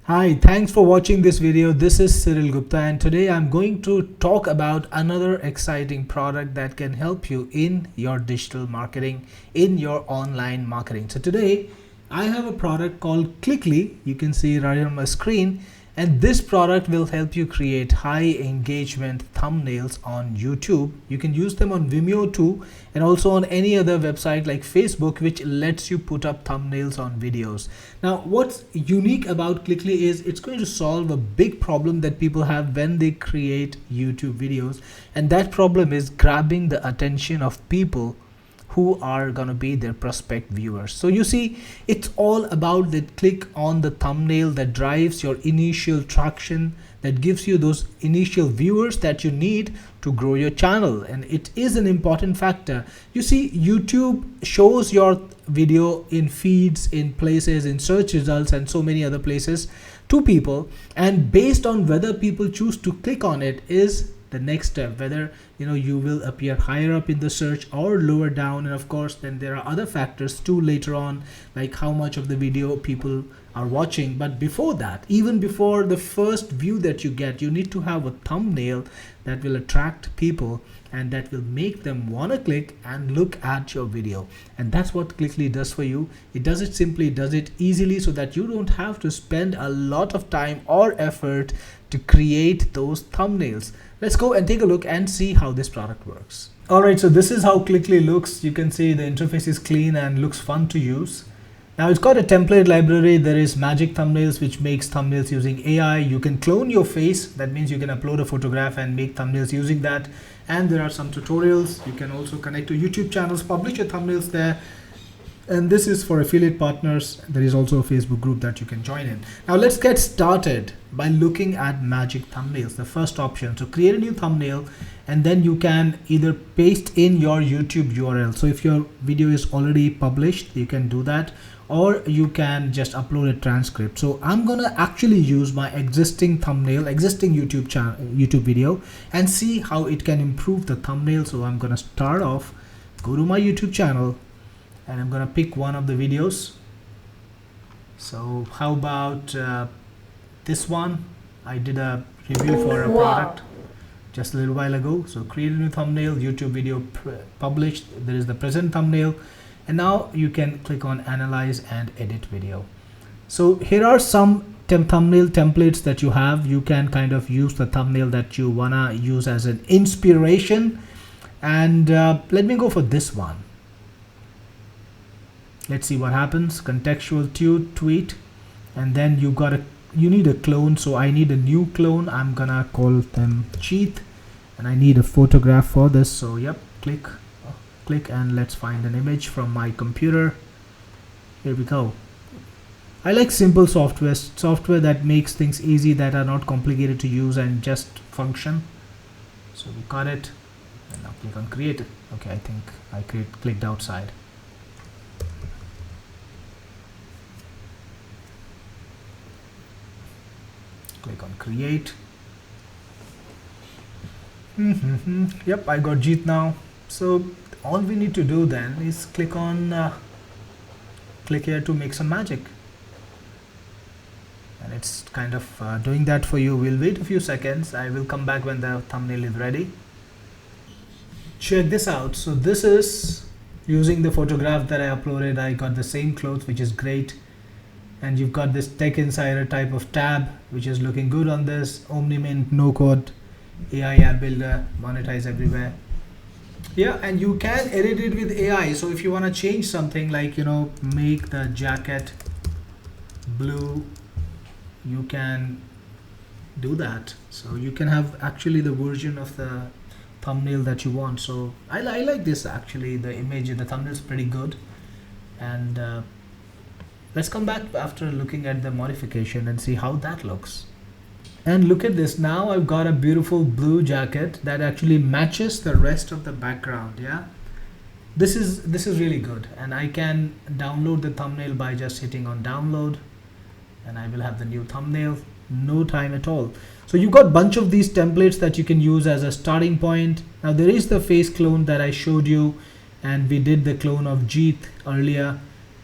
Hi, thanks for watching this video. This is Cyril Gupta and today I'm going to talk about another exciting product that can help you in your digital marketing, in your online marketing. So today I have a product called Clickly. You can see it right on my screen. And this product will help you create high engagement thumbnails on YouTube. You can use them on Vimeo too, and also on any other website like Facebook, which lets you put up thumbnails on videos. Now, what's unique about Clickly is it's going to solve a big problem that people have when they create YouTube videos. And that problem is grabbing the attention of people who are going to be their prospect viewers. So you see, it's all about the click on the thumbnail that drives your initial traction, that gives you those initial viewers that you need to grow your channel. And it is an important factor. You see, YouTube shows your video in feeds, in places, in search results, and so many other places to people. And based on whether people choose to click on it is the next step, whether you will appear higher up in the search or lower down. And of course then there are other factors too later on, like how much of the video people are watching. But before that, even before the first view that you get, you need to have a thumbnail that will attract people and that will make them want to click and look at your video. And that's what Clickly does for you. It does it simply, does it easily, so that you don't have to spend a lot of time or effort to create those thumbnails. Let's go and take a look and see how this product works. Alright, so this is how Clickly looks. You can see the interface is clean and looks fun to use. Now it's got a template library. There is Magic Thumbnails, which makes thumbnails using AI. You can clone your face. That means you can upload a photograph and make thumbnails using that. And there are some tutorials. You can also connect to YouTube channels, publish your thumbnails there. And this is for affiliate partners. There is also a Facebook group that you can join in. Now let's get started by looking at Magic Thumbnails, the first option. So create a new thumbnail and then you can either paste in your YouTube URL. So if your video is already published, you can do that, or you can just upload a transcript. So I'm gonna actually use my existing thumbnail, existing YouTube video, and see how it can improve the thumbnail. So I'm gonna start off, go to my YouTube channel, and I'm gonna pick one of the videos. So how about this one? I did a review for a product just a little while ago. So create a new thumbnail, YouTube video published. There is the present thumbnail. And now you can click on analyze and edit video. So here are some thumbnail templates that you have. You can kind of use the thumbnail that you wanna use as an inspiration. And let me go for this one. Let's see what happens. Contextual tweet, and then you need a clone. So I need a new clone. I'm gonna call them Cheat, and I need a photograph for this. So yep, click, and let's find an image from my computer. Here we go. I like simple software that makes things easy, that are not complicated to use and just function. So we got it, and now click on create. Okay, I think I clicked outside. Click on create. Yep, I got Jeet now. So all we need to do then is click here to make some magic. And it's kind of doing that for you. We'll wait a few seconds. I will come back when the thumbnail is ready. Check this out. So this is using the photograph that I uploaded. I got the same clothes, which is great. And you've got this Tech Insider type of tab, which is looking good on this. Omnimint, no code, AI app builder, monetize everywhere. Yeah, and you can edit it with AI. So if you want to change something like, make the jacket blue, you can do that. So you can have actually the version of the thumbnail that you want. So I like this actually. The image, the thumbnail is pretty good. And let's come back after looking at the modification and see how that looks. And look at this. Now I've got a beautiful blue jacket that actually matches the rest of the background. Yeah, this is really good. And I can download the thumbnail by just hitting on download, and I will have the new thumbnail. No time at all. So you've got a bunch of these templates that you can use as a starting point. Now there is the face clone that I showed you, and we did the clone of Jeet earlier,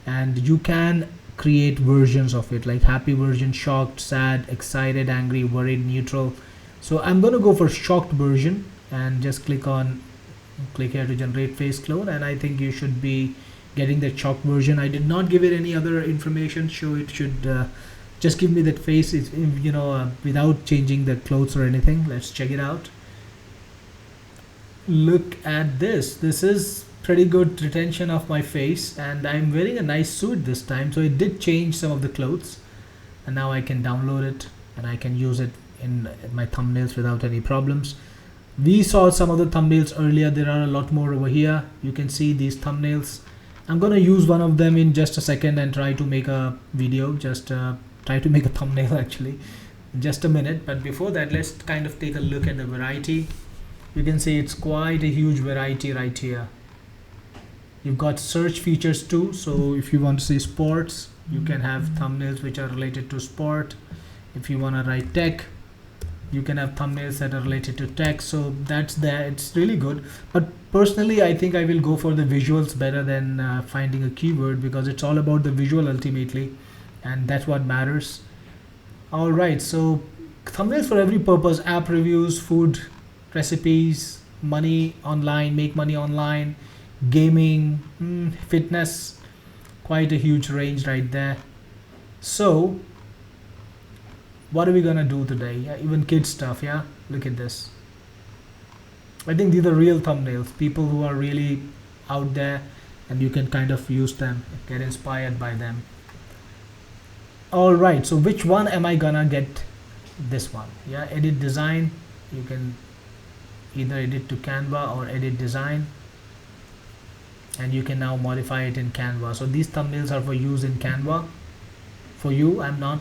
and you can create versions of it, like happy version, shocked, sad, excited, angry, worried, neutral. So I'm going to go for shocked version and just click here to generate face clone, and I think you should be getting the shocked version. I did not give it any other information, so it should just give me that face, without changing the clothes or anything. Let's check it out. Look at this. This is pretty good retention of my face, and I'm wearing a nice suit this time, so it did change some of the clothes, and now I can download it and I can use it in my thumbnails without any problems. We saw some of the thumbnails earlier. There are a lot more over here. You can see these thumbnails. I'm gonna use one of them in just a second and try to make a video, just try to make a thumbnail actually, in just a minute. But before that, let's kind of take a look at the variety. You can see it's quite a huge variety right here. You've got search features too, so if you want to see sports, you can have thumbnails which are related to sport. If you want to write tech, you can have thumbnails that are related to tech. So that's there. It's really good. But personally, I think I will go for the visuals better than finding a keyword, because it's all about the visual ultimately, and that's what matters. All right, so thumbnails for every purpose: app reviews, food recipes, money online, make money online, gaming, fitness. Quite a huge range right there. So what are we gonna do today? Yeah, even kids stuff. Yeah, look at this. I think these are real thumbnails, people who are really out there, and you can kind of use them, get inspired by them. All right, so which one am I gonna get? This one. Yeah, edit design. You can either edit to Canva or edit design, and you can now modify it in Canva. So these thumbnails are for use in Canva. For you, I'm not.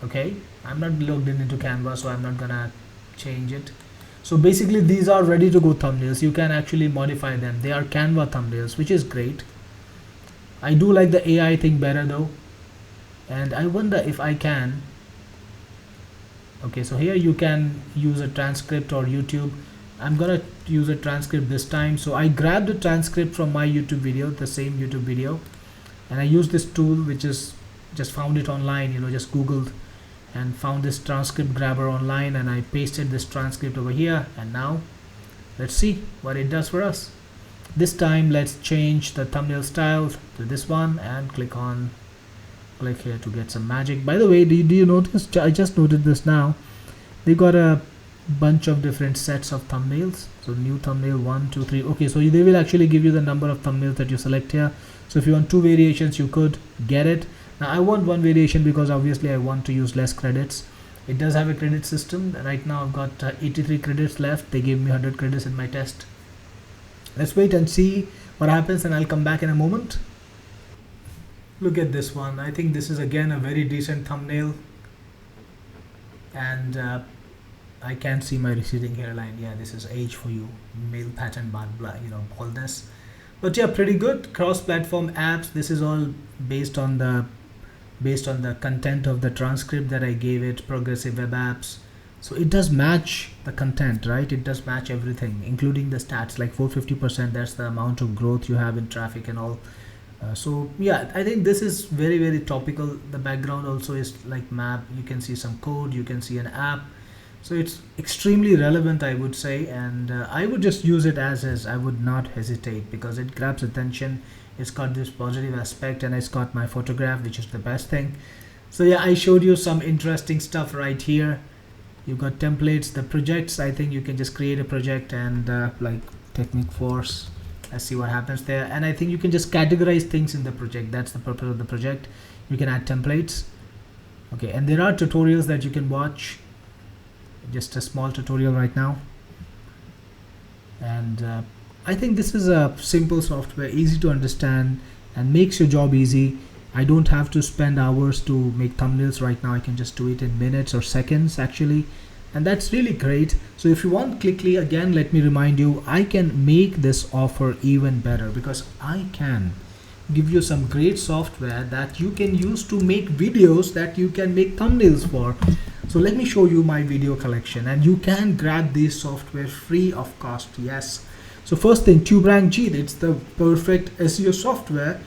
Okay, I'm not logged into Canva, so I'm not gonna change it. So basically these are ready to go thumbnails. You can actually modify them. They are Canva thumbnails, which is great. I do like the AI thing better though, and I wonder if I can. Okay, so here you can use a transcript or YouTube. I'm gonna use a transcript this time. So I grabbed a transcript from my YouTube video, the same YouTube video, and I used this tool, which is just found it online, just Googled and found this transcript grabber online, and I pasted this transcript over here. And now let's see what it does for us. This time let's change the thumbnail style to this one and click here to get some magic. By the way, do you notice, I just noted this now, they got a bunch of different sets of thumbnails. So new thumbnail 1 2 3. Okay, so they will actually give you the number of thumbnails that you select here. So if you want 2 variations, you could get it. Now I want 1 variation because obviously I want to use less credits. It does have a credit system. Right now I've got 83 credits left. They gave me 100 credits in my test. Let's wait and see what happens, and I'll come back in a moment. Look at this one. I think this is again a very decent thumbnail, and I can't see my receding hairline. Yeah, this is age for you, male pattern baldness. But yeah, pretty good. Cross-platform apps. This is all based on the content of the transcript that I gave it. Progressive web apps. So it does match the content, right? It does match everything, including the stats, like 450%. That's the amount of growth you have in traffic and all. So yeah, I think this is very, very topical. The background also is like map. You can see some code. You can see an app. So it's extremely relevant, I would say, and I would just use it as is. I would not hesitate because it grabs attention. It's got this positive aspect, and it's got my photograph, which is the best thing. So yeah, I showed you some interesting stuff right here. You've got templates, the projects. I think you can just create a project and like Technique Force. Let's see what happens there. And I think you can just categorize things in the project. That's the purpose of the project. You can add templates. Okay, and there are tutorials that you can watch. Just a small tutorial right now. And I think this is a simple software, easy to understand, and makes your job easy. I don't have to spend hours to make thumbnails right now. I can just do it in minutes or seconds actually, and that's really great. So if you want quickly, again, let me remind you, I can make this offer even better because I can give you some great software that you can use to make videos that you can make thumbnails for. So let me show you my video collection, and you can grab this software free of cost. Yes. So first thing, TubeRank G, it's the perfect SEO software.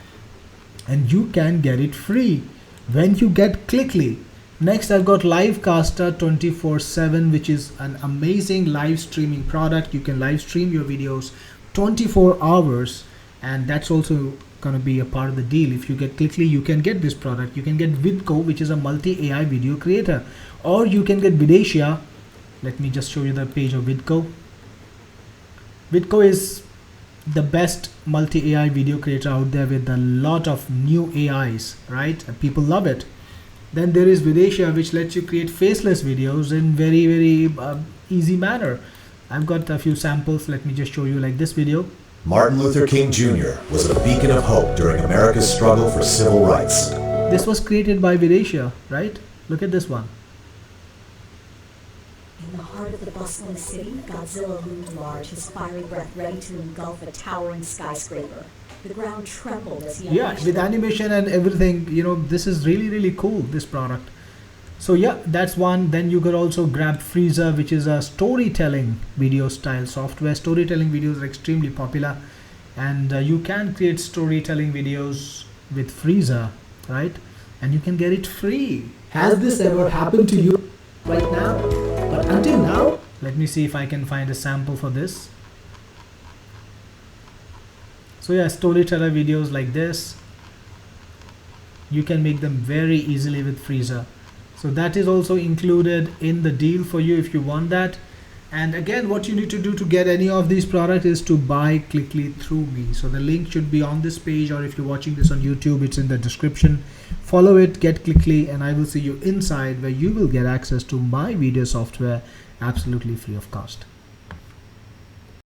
and you can get it free when you get Clickly. Next, I've got Livecaster 24/7, which is an amazing live streaming product. You can live stream your videos 24 hours, and that's also going to be a part of the deal. If you get Clickly, you can get this product. You can get Vidco, which is a multi-AI video creator, or you can get Videcia. Let me just show you the page of Vidco. Vidco is the best multi-AI video creator out there with a lot of new AIs, right? People love it. Then there is Videcia, which lets you create faceless videos in very easy manner. I've got a few samples. Let me just show you, like this video. Martin Luther King Jr. was a beacon of hope during America's struggle for civil rights. This was created by Videcia, right? Look at this one. In the heart of the bustling city, Godzilla loomed large, his fiery breath ready to engulf a towering skyscraper. The ground trembled as he unleashed with animation and everything. You know, this is really cool, this product. So yeah, that's one. Then you could also grab Freezer, which is a storytelling video style software. Storytelling videos are extremely popular, and you can create storytelling videos with Freezer, right? And you can get it free. Has this ever happened to you right now? But until now, let me see if I can find a sample for this. So yeah, storyteller videos like this, you can make them very easily with Freezer. So that is also included in the deal for you if you want that. And again, what you need to do to get any of these products is to buy Clickly through me. So the link should be on this page, or if you're watching this on YouTube, it's in the description. Follow it, get Clickly, and I will see you inside, where you will get access to my video software absolutely free of cost.